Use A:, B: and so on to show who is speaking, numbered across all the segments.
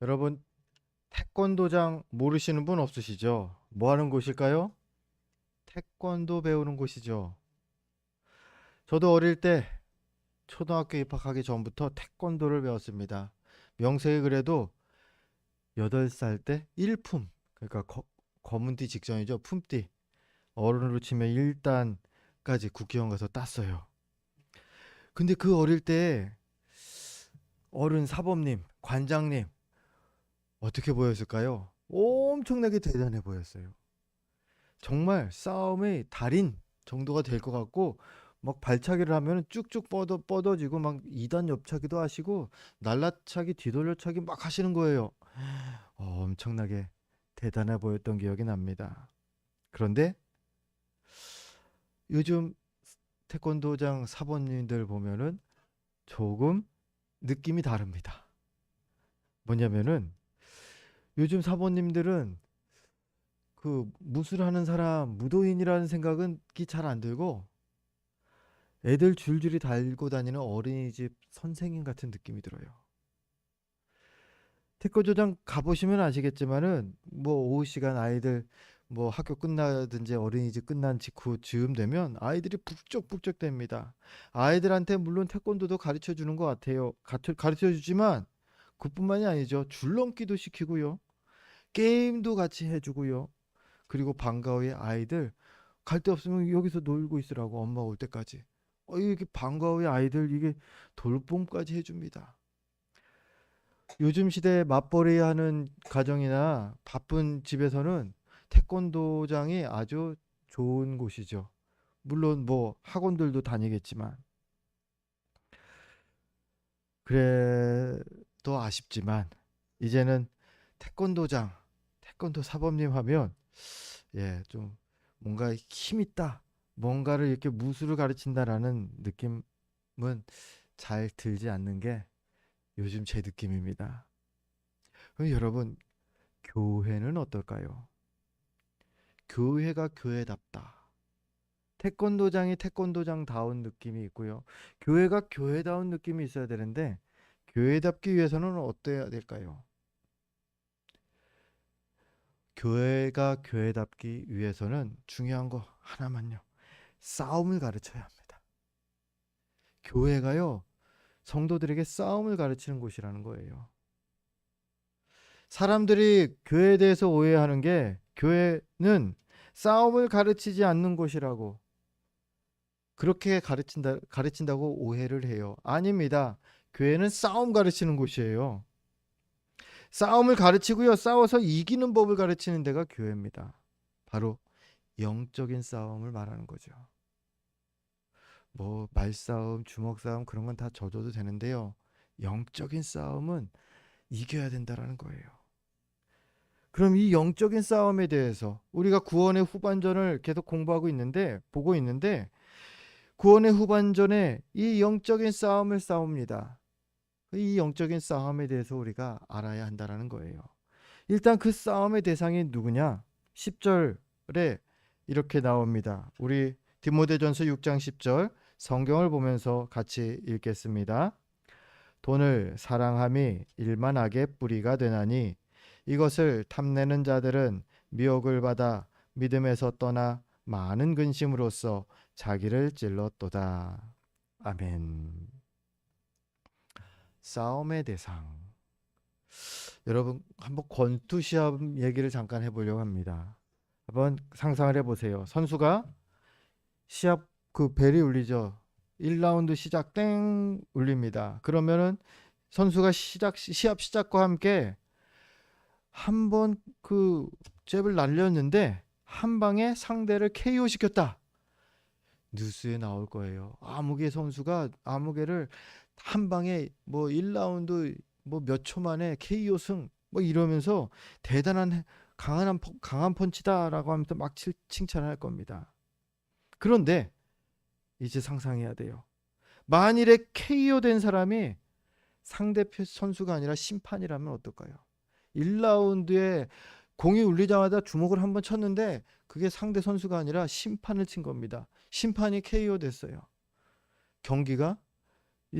A: 여러분, 태권도장 모르시는 분 없으시죠? 뭐 하는 곳일까요? 태권도 배우는 곳이죠. 저도 어릴 때 초등학교 입학하기 전부터 태권도를 배웠습니다. 명색이 그래도 8살 때 1품, 그러니까 검은띠 직전이죠. 품띠. 어른으로 치면 1단까지 국회의원 가서 땄어요. 근데 그 어릴 때 어른 사범님, 관장님 어떻게 보였을까요? 엄청나게 대단해 보였어요. 정말 싸움의 달인 정도가 될 것 같고 막 발차기를 하면 쭉쭉 뻗어지고 막 2단 옆차기도 하시고 날라차기 뒤돌려차기 막 하시는 거예요. 엄청나게 대단해 보였던 기억이 납니다. 그런데 요즘 태권도장 사범님들 보면은 조금 느낌이 다릅니다. 뭐냐면은 요즘 사범님들은 그 무술하는 사람 무도인이라는 생각은 잘 안 들고 애들 줄줄이 달고 다니는 어린이집 선생님 같은 느낌이 들어요. 태권도장 가보시면 아시겠지만은 뭐 오후 시간 아이들 뭐 학교 끝나든지 어린이집 끝난 직후 즈음 되면 아이들이 북적북적 됩니다. 아이들한테 물론 태권도도 가르쳐 주는 것 같아요. 가르쳐 주지만 그뿐만이 아니죠. 줄넘기도 시키고요. 게임도 같이 해주고요. 그리고 방과 후에 아이들 갈 데 없으면 여기서 놀고 있으라고 엄마 올 때까지. 이게 방과 후에 아이들 이게 돌봄까지 해줍니다. 요즘 시대에 맞벌이 하는 가정이나 바쁜 집에서는 태권도장이 아주 좋은 곳이죠. 물론 뭐 학원들도 다니겠지만 그래도 아쉽지만 이제는 태권도장, 태권도 사범님 하면 좀 뭔가 힘 있다. 뭔가를 이렇게 무술을 가르친다라는 느낌은 잘 들지 않는 게 요즘 제 느낌입니다. 그럼 여러분, 교회는 어떨까요? 교회가 교회답다. 태권도장이 태권도장다운 느낌이 있고요. 교회가 교회다운 느낌이 있어야 되는데 교회답기 위해서는 어때야 될까요? 교회가 교회답기 위해서는 중요한 거 하나만요. 싸움을 가르쳐야 합니다. 교회가요, 성도들에게 싸움을 가르치는 곳이라는 거예요. 사람들이 교회에 대해서 오해하는 게 교회는 싸움을 가르치지 않는 곳이라고 그렇게 가르친다고 오해를 해요. 아닙니다. 교회는 싸움 가르치는 곳이에요. 싸움을 가르치고요. 싸워서 이기는 법을 가르치는 데가 교회입니다. 바로 영적인 싸움을 말하는 거죠. 뭐 말싸움, 주먹싸움 그런 건 다 져줘도 되는데요. 영적인 싸움은 이겨야 된다라는 거예요. 그럼 이 영적인 싸움에 대해서 우리가 구원의 후반전을 계속 보고 있는데 구원의 후반전에 이 영적인 싸움을 싸웁니다. 이 영적인 싸움에 대해서 우리가 알아야 한다라는 거예요. 일단 그 싸움의 대상이 누구냐? 10절에 이렇게 나옵니다. 우리 디모데전서 6장 10절 성경을 보면서 같이 읽겠습니다. 돈을 사랑함이 일만하게 뿌리가 되나니 이것을 탐내는 자들은 미혹을 받아 믿음에서 떠나 많은 근심으로써 자기를 찔렀도다. 아멘. 싸움의 대상. 여러분 한번 권투 시합 얘기를 잠깐 해보려고 합니다. 한번 상상을 해보세요. 선수가 시합 그 벨이 울리죠. 1라운드 시작 땡 울립니다. 그러면은 선수가 시합 시작과 함께 한 번 그 잽을 날렸는데 한 방에 상대를 KO 시켰다. 뉴스에 나올 거예요. 아무개 선수가 아무개를 한 방에 뭐 1라운드 뭐 몇 초 만에 KO 승 뭐 이러면서 대단한 강한 펀치다라고 하면서 막 칭찬할 겁니다. 그런데 이제 상상해야 돼요. 만일에 KO 된 사람이 상대편 선수가 아니라 심판이라면 어떨까요? 1라운드에 공이 울리자마자 주먹을 한번 쳤는데 그게 상대 선수가 아니라 심판을 친 겁니다. 심판이 KO 됐어요. 경기가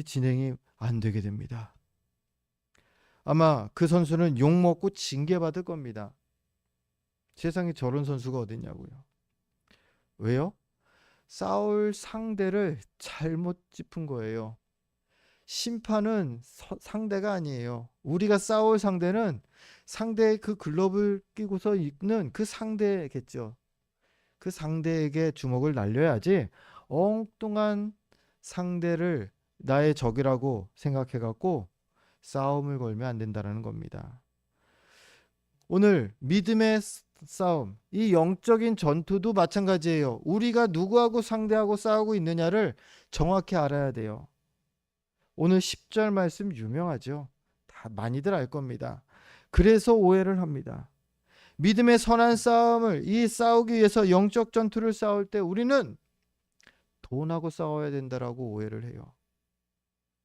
A: 진행이 안 되게 됩니다. 아마 그 선수는 욕먹고 징계받을 겁니다. 세상에 저런 선수가 어딨냐고요. 왜요? 싸울 상대를 잘못 짚은 거예요. 심판은 상대가 아니에요. 우리가 싸울 상대는 상대의 그 글러브를 끼고서 있는 그 상대겠죠. 그 상대에게 주먹을 날려야지 엉뚱한 상대를 나의 적이라고 생각해갖고 싸움을 걸면 안 된다는 겁니다. 오늘 믿음의 싸움, 이 영적인 전투도 마찬가지예요. 우리가 누구하고 상대하고 싸우고 있느냐를 정확히 알아야 돼요. 오늘 10절 말씀 유명하죠. 다 많이들 알 겁니다. 그래서 오해를 합니다. 믿음의 선한 싸움을 싸우기 위해서 영적 전투를 싸울 때 우리는 돈하고 싸워야 된다라고 오해를 해요.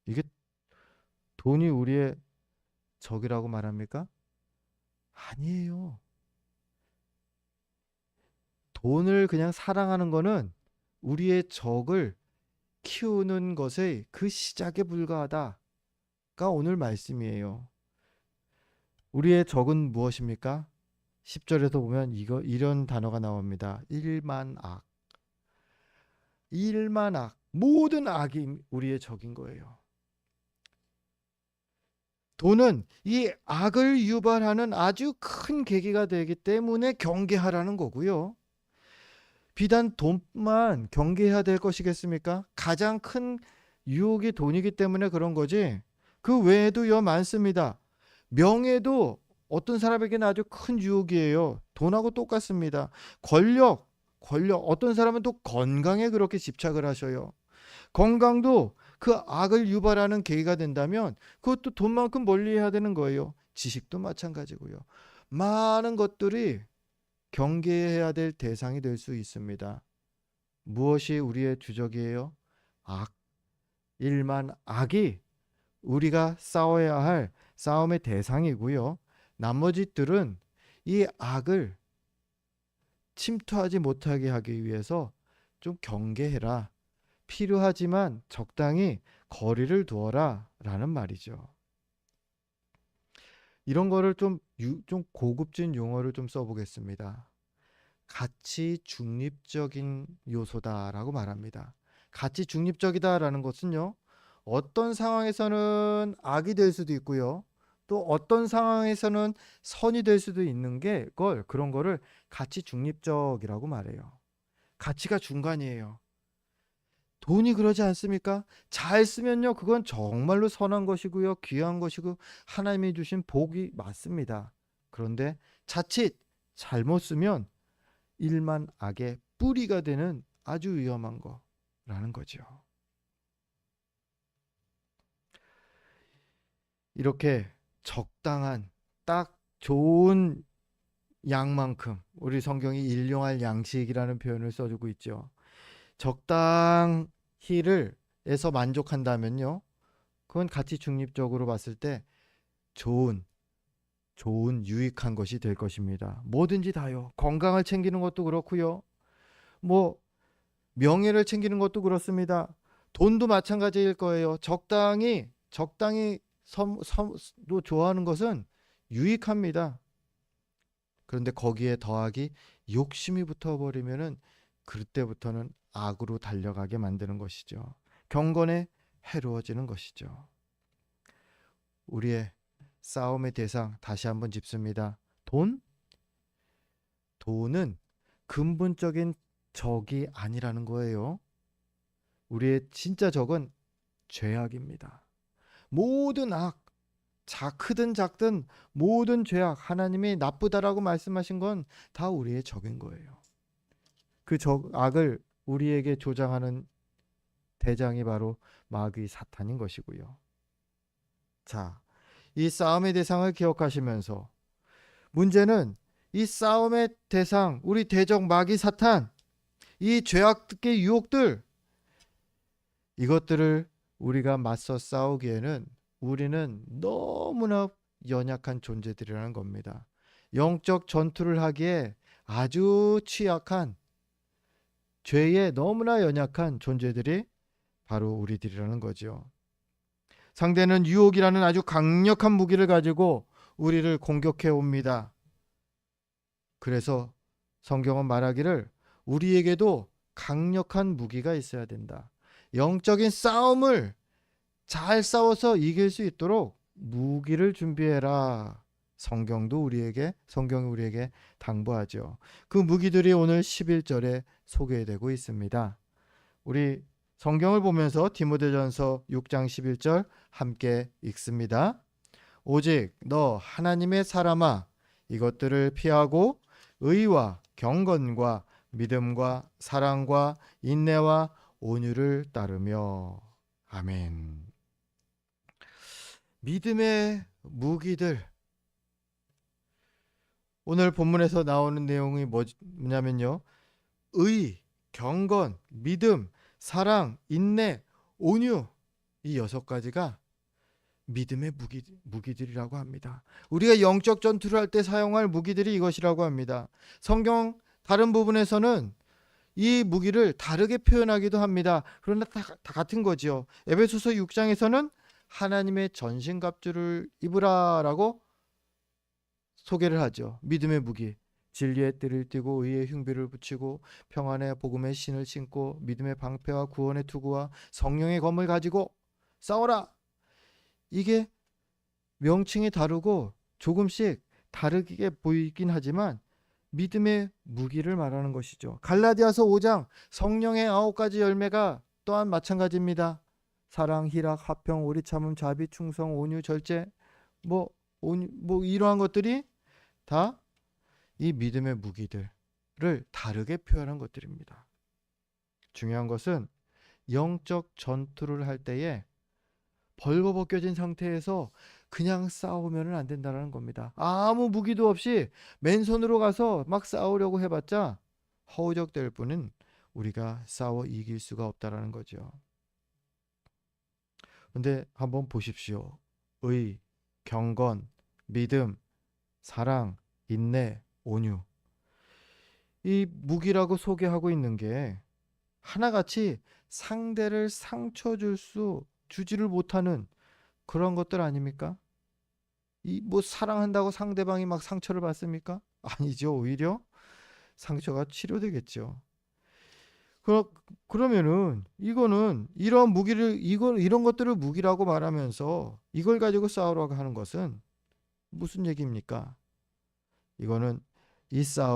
A: 이게 돈이 우리의 적이라고 말합니까? 아니에요. 돈을 그냥 사랑하는 거는 우리의 적을 키우는 것의 그 시작에 불과하다가 오늘 말씀이에요. 우리의 적은 무엇입니까? 10절에서 보면 이런 단어가 나옵니다. 일만악. 일만악. 모든 악이 우리의 적인 거예요. 돈은 이 악을 유발하는 아주 큰 계기가 되기 때문에 경계하라는 거고요. 비단 돈만 경계해야 될 것이겠습니까? 가장 큰 유혹이 돈이기 때문에 그런 거지. 그 외에도 많습니다. 명예도 어떤 사람에게는 아주 큰 유혹이에요. 돈하고 똑같습니다. 권력. 어떤 사람은 또 건강에 그렇게 집착을 하셔요. 건강도 그 악을 유발하는 계기가 된다면 그것도 돈만큼 멀리해야 되는 거예요. 지식도 마찬가지고요. 많은 것들이 경계해야 될 대상이 될 수 있습니다. 무엇이 우리의 주적이에요? 악. 일만 악이 우리가 싸워야 할 싸움의 대상이고요. 나머지들은 이 악을 침투하지 못하게 하기 위해서 좀 경계해라. 필요하지만 적당히 거리를 두어라 라는 말이죠. 이런 거를 좀 고급진 용어를 좀 써보겠습니다. 가치 중립적인 요소다라고 말합니다. 가치 중립적이다라는 것은요, 어떤 상황에서는 악이 될 수도 있고요, 또 어떤 상황에서는 선이 될 수도 있는 그런 거를 가치 중립적이라고 말해요. 가치가 중간이에요. 돈이 그러지 않습니까? 잘 쓰면요, 그건 정말로 선한 것이고요, 귀한 것이고 하나님이 주신 복이 맞습니다. 그런데 자칫 잘못 쓰면 일만 악의 뿌리가 되는 아주 위험한 거라는 거죠. 이렇게 적당한 딱 좋은 양만큼, 우리 성경이 일용할 양식이라는 표현을 써주고 있죠. 적당히를 에서 만족한다면요, 그건 가치 중립적으로 봤을 때 좋은 유익한 것이 될 것입니다. 뭐든지 다요. 건강을 챙기는 것도 그렇고요, 뭐 명예를 챙기는 것도 그렇습니다. 돈도 마찬가지일 거예요. 적당히 도 좋아하는 것은 유익합니다. 그런데 거기에 더하기 욕심이 붙어버리면은 그때부터는 악으로 달려가게 만드는 것이죠. 경건에 해로워지는 것이죠. 우리의 싸움의 대상 다시 한번 짚습니다. 돈은 근본적인 적이 아니라는 거예요. 우리의 진짜 적은 죄악입니다. 모든 악, 크든 작든 모든 죄악, 하나님이 나쁘다라고 말씀하신 건 다 우리의 적인 거예요. 그 악을 우리에게 조장하는 대장이 바로 마귀 사탄인 것이고요. 자, 이 싸움의 대상을 기억하시면서 문제는 이 싸움의 대상, 우리 대적 마귀 사탄, 이 죄악의 유혹들, 이것들을 우리가 맞서 싸우기에는 우리는 너무나 연약한 존재들이라는 겁니다. 영적 전투를 하기에 아주 취약한, 죄에 너무나 연약한 존재들이 바로 우리들이라는 거죠. 상대는 유혹이라는 아주 강력한 무기를 가지고 우리를 공격해 옵니다. 그래서 성경은 말하기를 우리에게도 강력한 무기가 있어야 된다. 영적인 싸움을 잘 싸워서 이길 수 있도록 무기를 준비해라. 성경이 우리에게 당부하죠. 그 무기들이 오늘 11절에 소개되고 있습니다. 우리 성경을 보면서 디모데전서 6장 11절 함께 읽습니다. 오직 너 하나님의 사람아 이것들을 피하고 의와 경건과 믿음과 사랑과 인내와 온유를 따르며. 아멘. 믿음의 무기들. 오늘 본문에서 나오는 내용이 뭐냐면요. 의, 경건, 믿음, 사랑, 인내, 온유. 이 6가지가 믿음의 무기들이라고 합니다. 우리가 영적 전투를 할 때 사용할 무기들이 이것이라고 합니다. 성경 다른 부분에서는 이 무기를 다르게 표현하기도 합니다. 그러나 다 같은 거지요. 에베소서 6장에서는 하나님의 전신갑주를 입으라라고 소개를 하죠. 믿음의 무기. 진리의 띠를 띠고 의의 흉비를 붙이고 평안의 복음의 신을 신고 믿음의 방패와 구원의 투구와 성령의 검을 가지고 싸워라. 이게 명칭이 다르고 조금씩 다르게 보이긴 하지만 믿음의 무기를 말하는 것이죠. 갈라디아서 5장 성령의 9가지 열매가 또한 마찬가지입니다. 사랑, 희락, 화평, 오리, 참음, 자비, 충성, 온유, 절제 뭐 이러한 것들이 다 이 믿음의 무기들을 다르게 표현한 것들입니다. 중요한 것은 영적 전투를 할 때에 벌거벗겨진 상태에서 그냥 싸우면 안 된다는 겁니다. 아무 무기도 없이 맨손으로 가서 막 싸우려고 해봤자 허우적될 뿐은 우리가 싸워 이길 수가 없다는 거죠. 근데 한번 보십시오. 의, 경건, 믿음, 사랑, 인내, 온유. 이 무기라고 소개하고 있는 게 하나같이 상대를 상처 주지를 못하는 그런 것들 아닙니까? 사랑한다고 상대방이 막 상처를 받습니까? 아니죠. 오히려 상처가 치료되겠죠. 그러면은 이거는 이런 것들을 무기라고 말하면서 이걸 가지고 싸우라고 하는 것은 무슨 얘기입니까? 이거는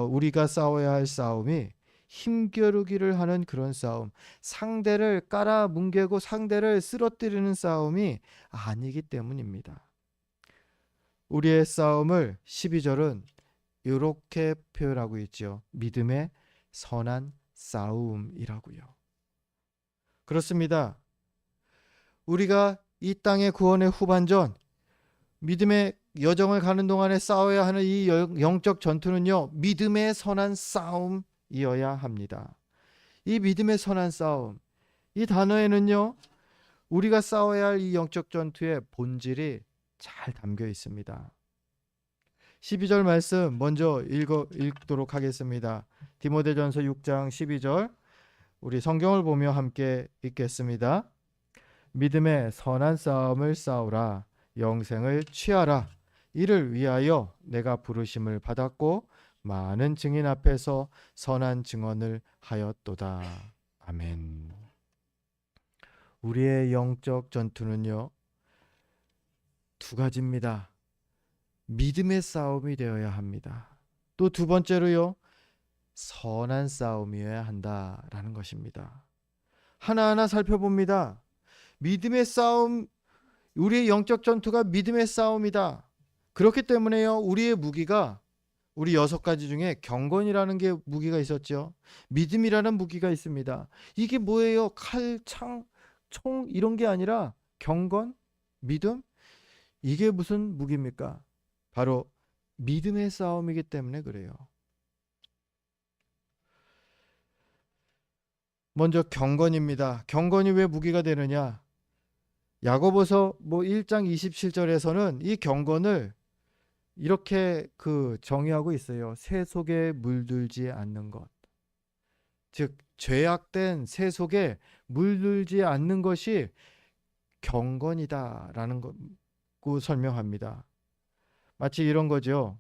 A: 우리가 싸워야 할 싸움이 힘겨루기를 하는 그런 싸움, 상대를 깔아뭉개고 상대를 쓰러뜨리는 싸움이 아니기 때문입니다. 우리의 싸움을 12절은 이렇게 표현하고 있죠. 믿음의 선한 싸움이라고요. 그렇습니다. 우리가 이 땅의 구원의 후반전, 믿음의 여정을 가는 동안에 싸워야 하는 이 영적 전투는요, 믿음의 선한 싸움이어야 합니다. 이 믿음의 선한 싸움, 이 단어에는요, 우리가 싸워야 할 이 영적 전투의 본질이 잘 담겨 있습니다. 12절 말씀 먼저 읽도록 하겠습니다. 디모데전서 6장 12절, 우리 성경을 보며 함께 읽겠습니다. 믿음의 선한 싸움을 싸우라. 영생을 취하라. 이를 위하여 내가 부르심을 받았고 많은 증인 앞에서 선한 증언을 하였도다. 아멘. 우리의 영적 전투는요, 2가지입니다. 믿음의 싸움이 되어야 합니다. 또 2번째로요, 선한 싸움이어야 한다라는 것입니다. 하나하나 살펴봅니다. 믿음의 싸움, 우리의 영적 전투가 믿음의 싸움이다. 그렇기 때문에요, 우리의 무기가 우리 6가지 중에 경건이라는 게 무기가 있었죠. 믿음이라는 무기가 있습니다. 이게 뭐예요? 칼, 창, 총 이런 게 아니라 경건, 믿음? 이게 무슨 무기입니까? 바로 믿음의 싸움이기 때문에 그래요. 먼저 경건입니다. 경건이 왜 무기가 되느냐? 야고보서 1장 27절에서는 이 경건을 이렇게 정의하고 있어요. 새 속에 물들지 않는 것. 즉 죄악된 새 속에 물들지 않는 것이 경건이다라는 거 설명합니다. 마치 이런 거죠.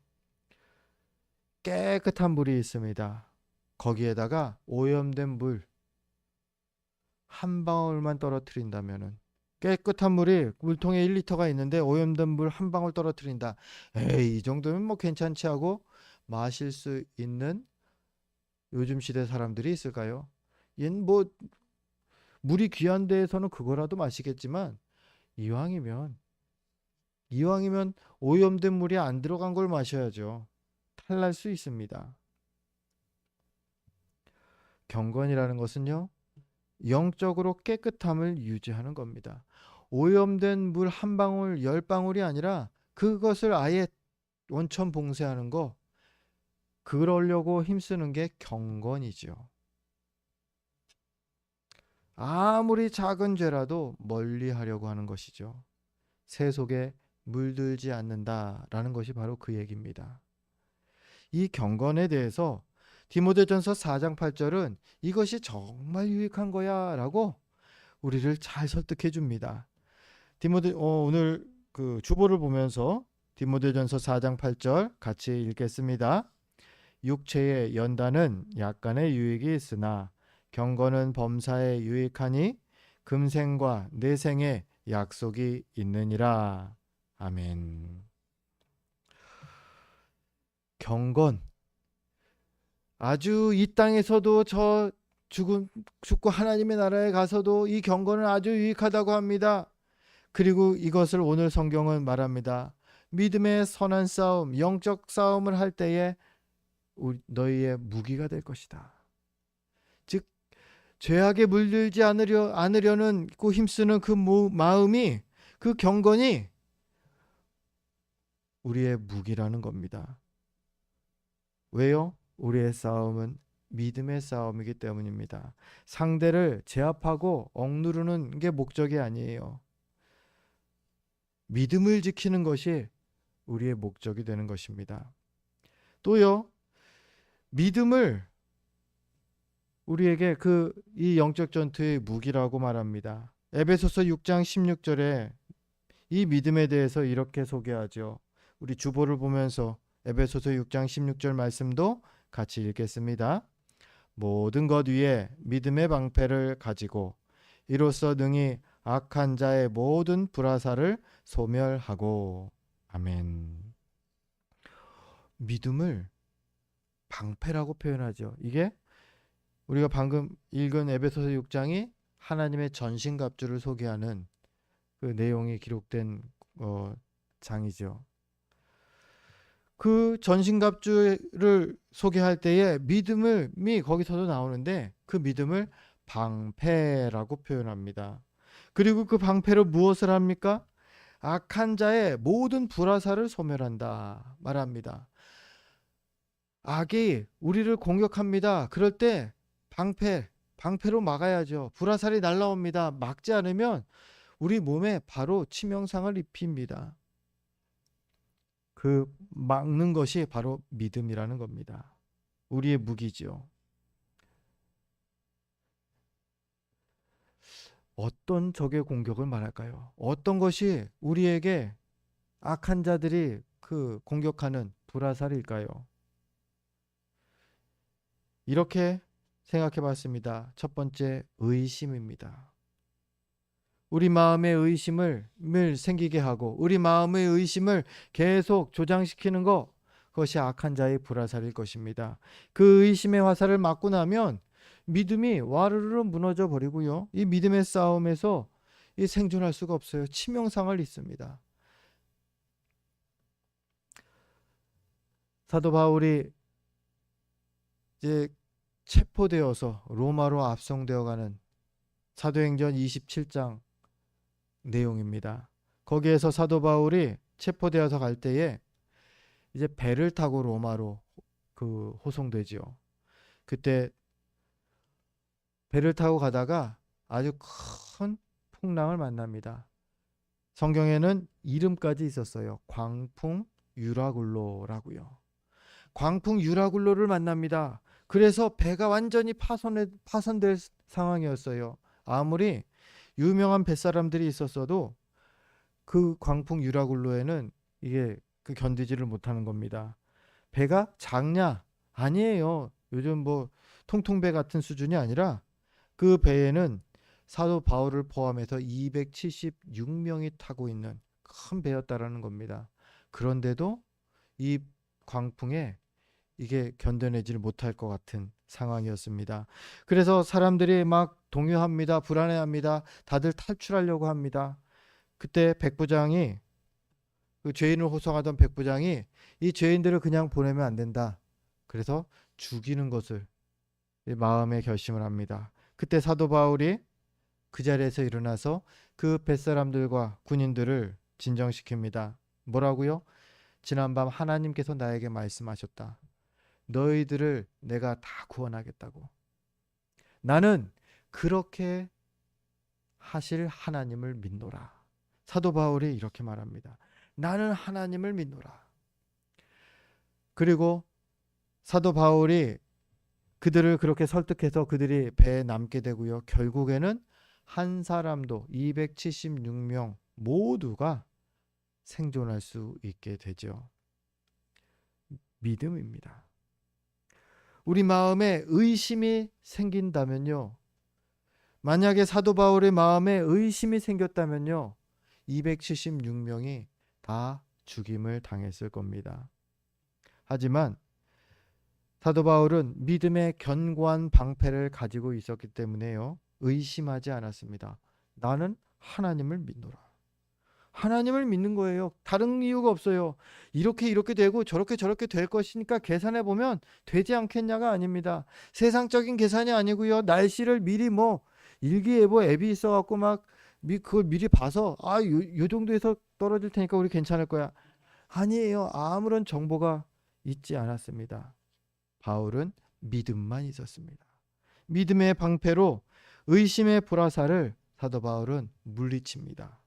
A: 깨끗한 물이 있습니다. 거기에다가 오염된 물 한 방울만 떨어뜨린다면은, 깨끗한 물이 물통에 1리터가 있는데 오염된 물 한 방울 떨어뜨린다. 에이, 이 정도면 뭐 괜찮지 하고 마실 수 있는 요즘 시대 사람들이 있을까요? 얜 뭐 물이 귀한 데에서는 그거라도 마시겠지만, 이왕이면 이왕이면 오염된 물이 안 들어간 걸 마셔야죠. 탈날 수 있습니다. 경건이라는 것은요, 영적으로 깨끗함을 유지하는 겁니다. 오염된 물 한 방울, 열 방울이 아니라 그것을 아예 원천 봉쇄하는 거, 그러려고 힘쓰는 게 경건이죠. 아무리 작은 죄라도 멀리 하려고 하는 것이죠. 새 속에 물들지 않는다라는 것이 바로 그 얘기입니다. 이 경건에 대해서 디모데전서 4장 8절은 이것이 정말 유익한 거야 라고 우리를 잘 설득해 줍니다. 오늘 그 주보를 보면서 디모데전서 4장 8절 같이 읽겠습니다. 육체의 연단은 약간의 유익이 있으나 경건은 범사에 유익하니 금생과 내생에 약속이 있느니라. 아멘. 경건, 아주 이 땅에서도 죽고 하나님의 나라에 가서도 이 경건은 아주 유익하다고 합니다. 그리고 이것을 오늘 성경은 말합니다. 믿음의 선한 싸움, 영적 싸움을 할 때에 너희의 무기가 될 것이다. 즉 죄악에 물들지 않으려는 그 힘쓰는 그 마음이, 그 경건이 우리의 무기라는 겁니다. 왜요? 우리의 싸움은 믿음의 싸움이기 때문입니다. 상대를 제압하고 억누르는 게 목적이 아니에요. 믿음을 지키는 것이 우리의 목적이 되는 것입니다. 또요, 믿음을 우리에게 이 영적 전투의 무기라고 말합니다. 에베소서 6장 16절에 이 믿음에 대해서 이렇게 소개하죠. 우리 주보를 보면서 에베소서 6장 16절 말씀도 같이 읽겠습니다. 모든 것 위에 믿음의 방패를 가지고 이로써 능히 악한 자의 모든 불화살을 소멸하고. 아멘. 믿음을 방패라고 표현하죠. 이게 우리가 방금 읽은 에베소서 6장이 하나님의 전신갑주를 소개하는 그 내용이 기록된 장이죠. 그 전신갑주를 소개할 때에 믿음이 거기서도 나오는데 그 믿음을 방패라고 표현합니다. 그리고 그 방패로 무엇을 합니까? 악한 자의 모든 불화살을 소멸한다 말합니다. 악이 우리를 공격합니다. 그럴 때 방패로 막아야죠. 불화살이 날라옵니다. 막지 않으면 우리 몸에 바로 치명상을 입힙니다. 그 막는 것이 바로 믿음이라는 겁니다. 우리의 무기죠. 어떤 적의 공격을 말할까요? 어떤 것이 우리에게 악한 자들이 공격하는 불화살일까요? 이렇게 생각해 봤습니다. 첫 번째, 의심입니다. 우리 마음의 의심을 생기게 하고 우리 마음의 의심을 계속 조장시키는 그것이 악한 자의 불화살일 것입니다. 그 의심의 화살을 맞고 나면 믿음이 와르르 무너져 버리고요. 이 믿음의 싸움에서 생존할 수가 없어요. 치명상을 입습니다. 사도 바울이 이제 체포되어서 로마로 압송되어 가는 사도행전 27장 내용입니다. 거기에서 사도 바울이 체포되어서 갈 때에 이제 배를 타고 로마로 호송되지요. 그때 배를 타고 가다가 아주 큰 풍랑을 만납니다. 성경에는 이름까지 있었어요. 광풍 유라굴로라고요. 광풍 유라굴로를 만납니다. 그래서 배가 완전히 파손될 상황이었어요. 아무리 유명한 뱃사람들이 있었어도 그 광풍 유라굴로에는 이게 그 견디지를 못하는 겁니다. 배가 작냐? 아니에요. 요즘 뭐 통통배 같은 수준이 아니라 그 배에는 사도 바울을 포함해서 276명이 타고 있는 큰 배였다라는 겁니다. 그런데도 이 광풍에 이게 견뎌내지를 못할 것 같은 상황이었습니다. 그래서 사람들이 막 동요합니다. 불안해합니다. 다들 탈출하려고 합니다. 그때 백부장이, 그 죄인을 호송하던 백부장이 이 죄인들을 그냥 보내면 안 된다. 그래서 죽이는 것을 마음에 결심을 합니다. 그때 사도 바울이 그 자리에서 일어나서 그 뱃사람들과 군인들을 진정시킵니다. 뭐라고요? 지난밤 하나님께서 나에게 말씀하셨다. 너희들을 내가 다 구원하겠다고. 나는 그렇게 하실 하나님을 믿노라. 사도 바울이 이렇게 말합니다. 나는 하나님을 믿노라. 그리고 사도 바울이 그들을 그렇게 설득해서 그들이 배에 남게 되고요. 결국에는 한 사람도 276명 모두가 생존할 수 있게 되죠. 믿음입니다. 우리 마음에 의심이 생긴다면요. 만약에 사도 바울의 마음에 의심이 생겼다면요. 276명이 다 죽임을 당했을 겁니다. 하지만 사도 바울은 믿음의 견고한 방패를 가지고 있었기 때문에요. 의심하지 않았습니다. 나는 하나님을 믿노라. 하나님을 믿는 거예요. 다른 이유가 없어요. 이렇게 되고 저렇게 될 것이니까 계산해 보면 되지 않겠냐가 아닙니다. 세상적인 계산이 아니고요. 날씨를 미리 뭐 일기예보 앱이 있어갖고 막 그걸 미리 봐서 요 정도에서 떨어질 테니까 우리 괜찮을 거야. 아니에요. 아무런 정보가 있지 않았습니다. 바울은 믿음만 있었습니다. 믿음의 방패로 의심의 불화살을 사도 바울은 물리칩니다.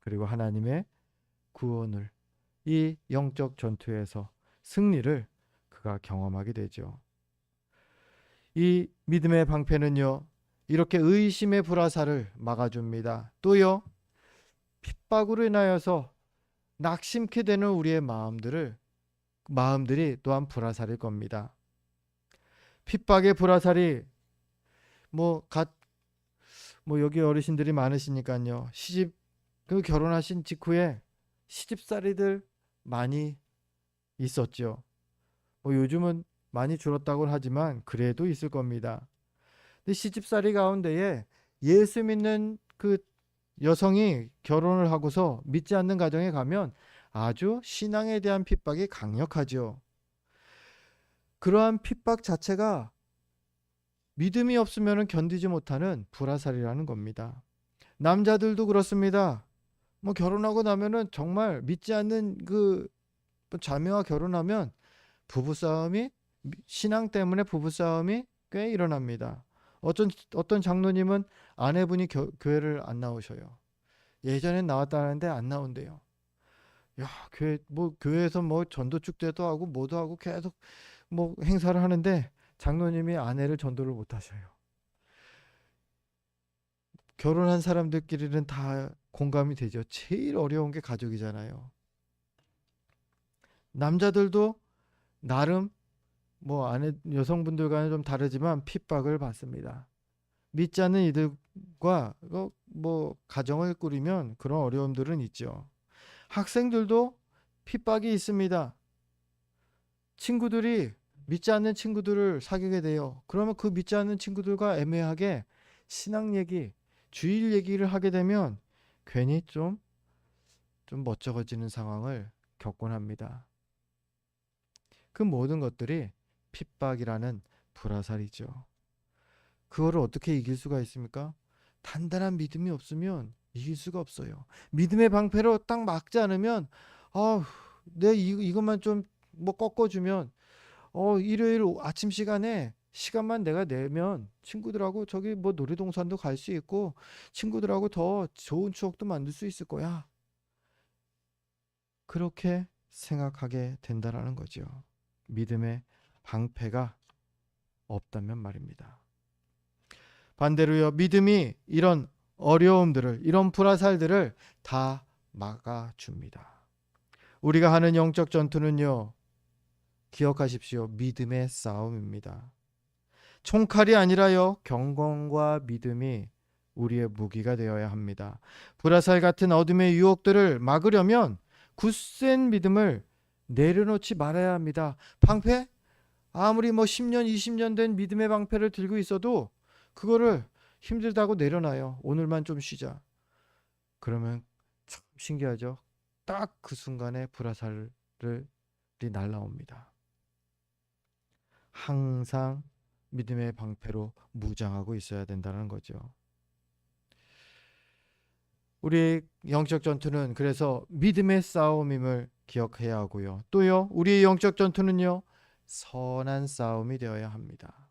A: 그리고 하나님의 구원을, 이 영적 전투에서 승리를 그가 경험하게 되죠. 이 믿음의 방패는요, 이렇게 의심의 불화살을 막아줍니다. 또요, 핍박으로 인하여서 낙심케 되는 우리의 마음들이 또한 불화살일 겁니다. 핍박의 불화살이 뭐 여기 어르신들이 많으시니까요. 결혼하신 직후에 시집살이들 많이 있었죠. 뭐 요즘은 많이 줄었다고는 하지만 그래도 있을 겁니다. 근데 시집살이 가운데에 예수 믿는 그 여성이 결혼을 하고서 믿지 않는 가정에 가면 아주 신앙에 대한 핍박이 강력하죠. 그러한 핍박 자체가 믿음이 없으면 견디지 못하는 불화살이라는 겁니다. 남자들도 그렇습니다. 뭐 결혼하고 나면은 정말 믿지 않는 그 자매와 결혼하면 부부싸움이, 신앙 때문에 부부싸움이 꽤 일어납니다. 어떤 장로님은 아내분이 교회를 안 나오셔요. 예전엔 나왔다는데 안 나온대요. 야, 교회에서 뭐 전도 축제도 하고 뭐도 하고 계속 뭐 행사를 하는데 장로님이 아내를 전도를 못 하셔요. 결혼한 사람들끼리는 다 공감이 되죠. 제일 어려운 게 가족이잖아요. 남자들도 나름 뭐 여성분들과는 좀 다르지만 핍박을 받습니다. 믿지 않는 이들과 뭐 가정을 꾸리면 그런 어려움들은 있죠. 학생들도 핍박이 있습니다. 친구들이 믿지 않는 친구들을 사귀게 돼요. 그러면 그 믿지 않는 친구들과 애매하게 신앙 얘기, 주일 얘기를 하게 되면 괜히 좀 멋쩍어지는 상황을 겪곤 합니다. 그 모든 것들이 핍박이라는 불화살이죠. 그거를 어떻게 이길 수가 있습니까? 단단한 믿음이 없으면 이길 수가 없어요. 믿음의 방패로 딱 막지 않으면 내 이것만 좀 뭐 꺾어주면 일요일 아침 시간만 내가 내면 친구들하고 저기 뭐 놀이동산도 갈 수 있고 친구들하고 더 좋은 추억도 만들 수 있을 거야. 그렇게 생각하게 된다라는 거죠. 믿음의 방패가 없다면 말입니다. 반대로요, 믿음이 이런 어려움들을, 이런 불화살들을 다 막아줍니다. 우리가 하는 영적 전투는요, 기억하십시오. 믿음의 싸움입니다. 총칼이 아니라요, 경건과 믿음이 우리의 무기가 되어야 합니다. 불화살 같은 어둠의 유혹들을 막으려면 굳센 믿음을 내려놓지 말아야 합니다. 방패? 아무리 10년, 20년 된 믿음의 방패를 들고 있어도 그거를 힘들다고 내려놔요. 오늘만 좀 쉬자. 그러면 참 신기하죠. 딱 그 순간에 불화살이 날라옵니다. 항상 믿음의 방패로 무장하고 있어야 된다는 거죠. 우리 영적 전투는 그래서 믿음의 싸움임을 기억해야 하고요. 또요, 우리의 영적 전투는요, 선한 싸움이 되어야 합니다.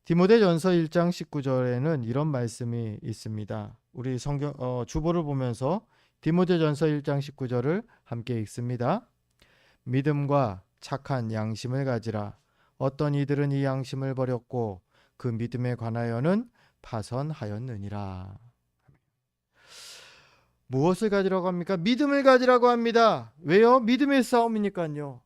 A: 디모데전서 1장 19절에는 이런 말씀이 있습니다. 우리 성경 주보를 보면서 디모데전서 1장 19절을 함께 읽습니다. 믿음과 착한 양심을 가지라. 어떤 이들은 이 양심을 버렸고 그 믿음에 관하여는 파선하였느니라. 무엇을 가지라고 합니까? 믿음을 가지라고 합니다. 왜요? 믿음의 싸움이니까요.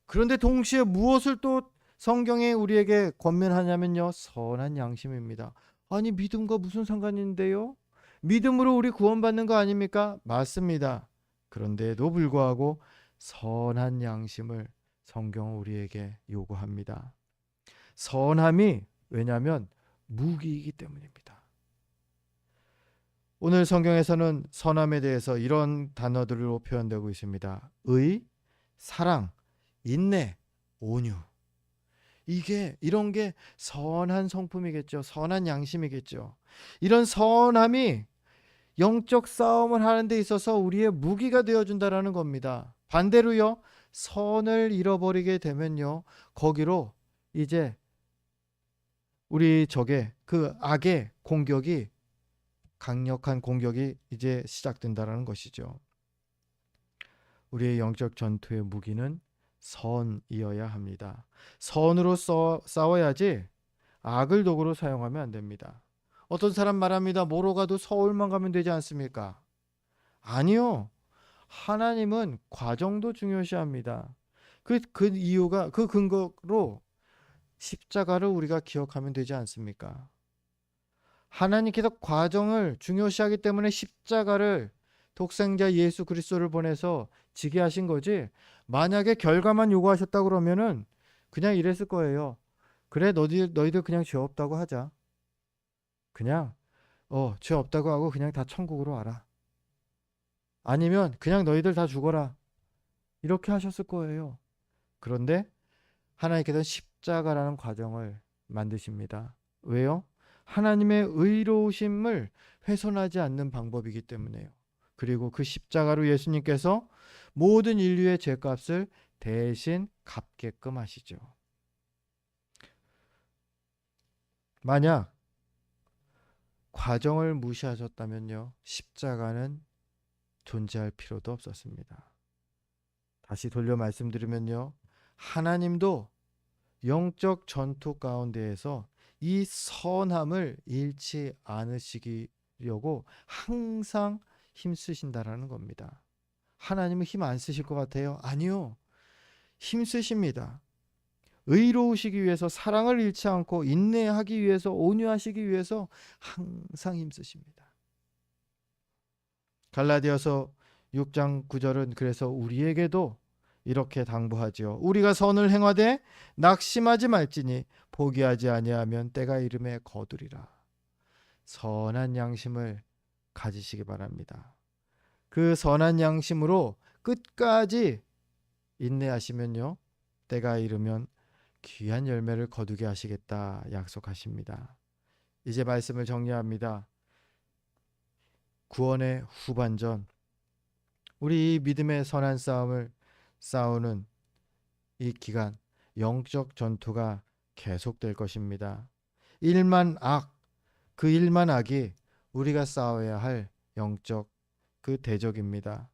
A: 그런데 동시에 무엇을 또 성경에 우리에게 권면하냐면요, 선한 양심입니다. 아니, 믿음과 무슨 상관이 있는데요? 믿음으로 우리 구원받는 거 아닙니까? 맞습니다. 그런데도 불구하고 선한 양심을 성경은 우리에게 요구합니다. 선함이, 왜냐하면 무기이기 때문입니다. 오늘 성경에서는 선함에 대해서 이런 단어들로 표현되고 있습니다. 의, 사랑, 인내, 온유. 이런 게 선한 성품이겠죠. 선한 양심이겠죠. 이런 선함이 영적 싸움을 하는 데 있어서 우리의 무기가 되어준다라는 겁니다. 반대로요, 선을 잃어버리게 되면요, 거기로 이제 우리 적의 그 악의 공격이, 강력한 공격이 이제 시작된다라는 것이죠. 우리의 영적 전투의 무기는 선이어야 합니다. 선으로 싸워야지 악을 도구로 사용하면 안 됩니다. 어떤 사람 말합니다. 뭐로 가도 서울만 가면 되지 않습니까? 아니요. 하나님은 과정도 중요시합니다. 그 이유가, 그 근거로 십자가를 우리가 기억하면 되지 않습니까? 하나님께서 과정을 중요시하기 때문에 십자가를, 독생자 예수 그리스도를 보내서 지게 하신 거지, 만약에 결과만 요구하셨다 그러면은 그냥 이랬을 거예요. 그래, 너희들 그냥 죄 없다고 하자. 그냥 죄 없다고 하고 그냥 다 천국으로 와라. 아니면 그냥 너희들 다 죽어라. 이렇게 하셨을 거예요. 그런데 하나님께서는 십자가라는 과정을 만드십니다. 왜요? 하나님의 의로우심을 훼손하지 않는 방법이기 때문에요. 그리고 그 십자가로 예수님께서 모든 인류의 죄값을 대신 갚게끔 하시죠. 만약 과정을 무시하셨다면요, 십자가는 존재할 필요도 없었습니다. 다시 돌려 말씀드리면요, 하나님도 영적 전투 가운데에서 이 선함을 잃지 않으시려고 항상 힘쓰신다라는 겁니다. 하나님은 힘 안 쓰실 것 같아요? 아니요. 힘 쓰십니다. 의로우시기 위해서, 사랑을 잃지 않고 인내하기 위해서, 온유하시기 위해서 항상 힘 쓰십니다. 갈라디아서 6장 9절은 그래서 우리에게도 이렇게 당부하지요. 우리가 선을 행하되 낙심하지 말지니 포기하지 아니하면 때가 이름에 거두리라. 선한 양심을 가지시기 바랍니다. 그 선한 양심으로 끝까지 인내하시면요, 때가 이르면 귀한 열매를 거두게 하시겠다 약속하십니다. 이제 말씀을 정리합니다. 구원의 후반전, 우리 믿음의 선한 싸움을 싸우는 이 기간, 영적 전투가 계속될 것입니다. 일만 악, 그 일만 악이 우리가 싸워야 할 영적 그 대적입니다.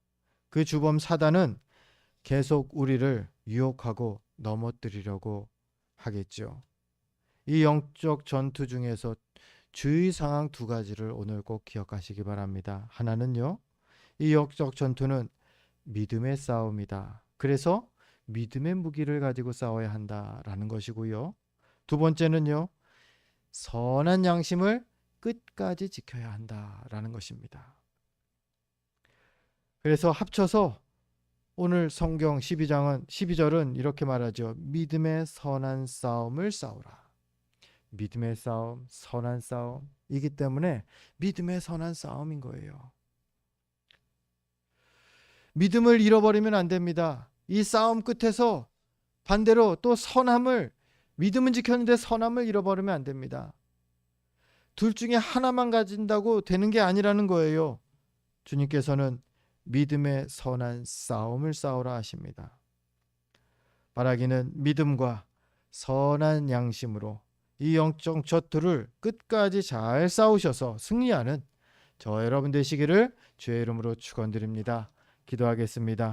A: 그 주범 사단은 계속 우리를 유혹하고 넘어뜨리려고 하겠죠. 이 영적 전투 중에서 주의 상황 두 가지를 오늘 꼭 기억하시기 바랍니다. 하나는요, 이 영적 전투는 믿음의 싸움이다. 그래서 믿음의 무기를 가지고 싸워야 한다라는 것이고요. 두 번째는요, 선한 양심을 끝까지 지켜야 한다라는 것입니다. 그래서 합쳐서 오늘 성경 12절은 이렇게 말하죠. 믿음의 선한 싸움을 싸우라. 믿음의 싸움, 선한 싸움이기 때문에 믿음의 선한 싸움인 거예요. 믿음을 잃어버리면 안 됩니다. 이 싸움 끝에서 반대로 또 믿음은 지켰는데 선함을 잃어버리면 안 됩니다. 둘 중에 하나만 가진다고 되는 게 아니라는 거예요. 주님께서는 믿음의 선한 싸움을 싸우라 하십니다. 바라기는 믿음과 선한 양심으로 이 영적 전투를 끝까지 잘 싸우셔서 승리하는 저 여러분 되시기를 주의 이름으로 축원드립니다. 기도하겠습니다.